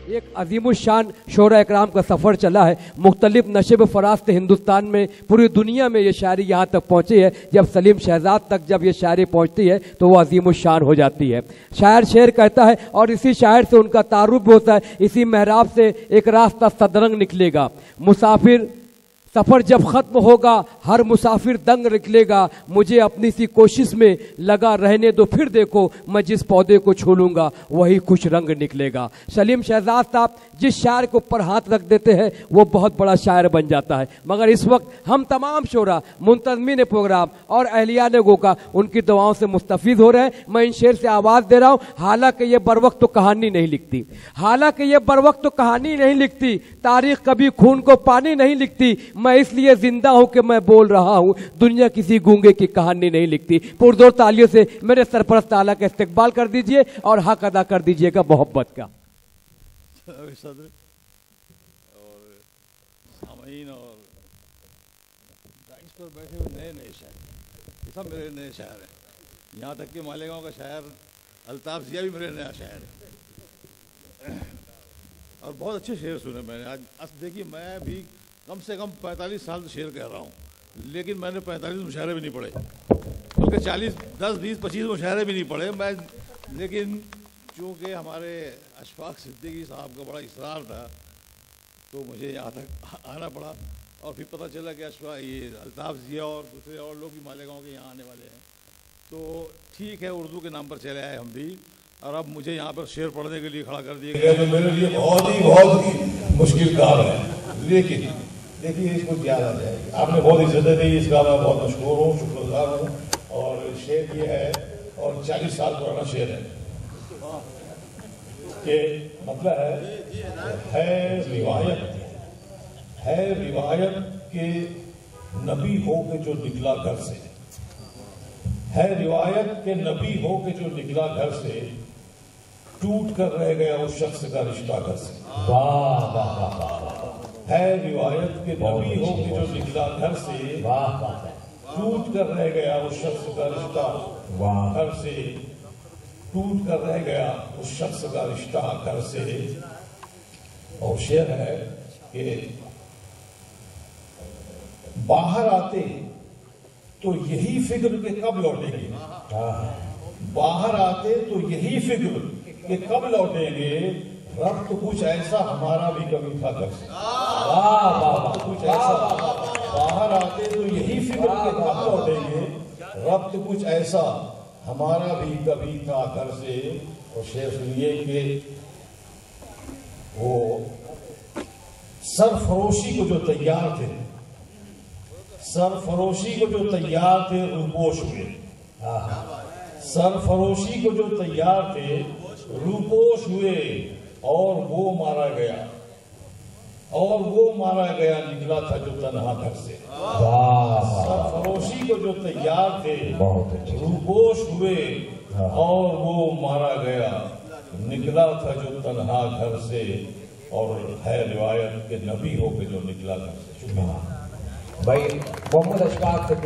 ایک عظیم الشان شعراء اکرام کا سفر چلا ہے. مختلف نشب فراز سے ہندوستان میں پوری دنیا میں یہ شاعری یہاں تک پہنچی ہے. جب سلیم شہزاد تک جب یہ شاعری پہنچتی ہے تو وہ عظیم الشان ہو جاتی ہے. شاعر شعر کہتا ہے اور اسی شاعر سے ان کا تعارف بھی ہوتا ہے. اسی محراب سے ایک راستہ صدرنگ نکلے گا. مسافر سفر جب ختم ہوگا ہر مسافر دنگ نکلے گا. مجھے اپنی سی کوشش میں لگا رہنے دو پھر دیکھو میں جس پودے کو چھو لوں گا وہی خوش رنگ نکلے گا. سلیم شہزاد صاحب جس شاعر کے اوپر ہاتھ رکھ دیتے ہیں وہ بہت بڑا شاعر بن جاتا ہے. مگر اس وقت ہم تمام شعراء منتظمین پروگرام اور اہلیان گو کا ان کی دعاؤں سے مستفید ہو رہے ہیں. میں ان شعر سے آواز دے رہا ہوں. حالانکہ یہ بر وقت تو کہانی نہیں لکھتی, حالانکہ یہ بر وقت تو کہانی نہیں لکھتی, تاریخ کبھی خون کو پانی نہیں لکھتی. میں اس لیے زندہ ہوں کہ میں بول رہا ہوں, دنیا کسی گونگے کی کہانی نہیں لکھتی. پرزور تالیوں سے میرے سرپرست اعلیٰ کا استقبال کر دیجئے اور حق ادا کر دیجئے گا محبت کا. صدر اور سامعین اور ڈائس پر بیٹھے ہوئے نئے نئے شاعر, یہ سب میرے نئے شاعر ہیں. یہاں تک کہ مالیگاؤں کا شاعر الطاف ضیاء بھی میرے نیا شاعر ہے اور بہت اچھے شعر سنے میں نے. آج دیکھیے میں بھی کم سے کم 45 سال سے شعر کہہ رہا ہوں, لیکن میں نے 45 مشاعرے بھی نہیں پڑھے, بلکہ 40 10 20 25 مشاعرے بھی نہیں پڑھے میں. لیکن چونکہ ہمارے اشفاق صدیقی صاحب کا بڑا اصرار تھا تو مجھے یہاں تک آنا پڑا. اور پھر پتہ چلا کہ اشفاق یہ الطاف ضیاء اور دوسرے اور لوگ بھی مالیگاؤں کے یہاں آنے والے ہیں. تو ٹھیک ہے, اردو کے نام پر چلے آئے ہم بھی, اور اب مجھے یہاں پر شعر پڑھنے کے لیے کھڑا کر دیا گیا. میرے لیے بہت ہی مشکل کام ہے, لیکن دیکھیے اس کو کیا آ جائے گی. آپ نے بہت عزتیں دی, اس کا میں بہت مشکور ہوں, شکر گزار ہوں. اور شعر یہ ہے اور 40 سال پرانا شعر ہے کہ مطلب ہے روایت کہ نبی ہو کے جو نکلا گھر سے, ہے روایت کہ نبی ہو کے جو نکلا گھر سے, ٹوٹ کر رہ گیا اس شخص کا رشتہ گھر سے. واہ واہ واہ. ہے روایت کہ نبی ہو کے جو نکلا گھر سے, ٹوٹ کر رہ گیا اس شخص کا رشتہ گھر سے, ٹوٹ کر رہ گیا اس شخص کا رشتہ گھر سے. اور شعر ہے کہ باہر آتے تو یہی فکر کہ کب لوٹیں گے, باہر آتے تو یہی فکر کہ کب لوٹیں گے, ربط کچھ ایسا ہمارا بھی کبھی تھا گھر سے. کچھ ایسا باہر آتے تو یہی فکر کہ کب لوٹیں گے, ربط کچھ ایسا ہمارا بھی کبھی تھا گھر سے. اور شعر سنیے کہ وہ سرفروشی کو جو تیار تھے, سرفروشی کو جو تیار تھے روپوش ہوئے. سرفروشی کو جو تیار تھے روپوش ہوئے, اور وہ مارا گیا, اور وہ مارا گیا نکلا تھا جو تنہا گھر سے. سرفروشی کو جو تیار تھے روپوش ہوئے, اور وہ مارا گیا نکلا تھا جو تنہا گھر سے. اور ہے روایت کہ نبی ہو کے جو نکلا گھر سے. شکریہ بھائی. محمد اشفاق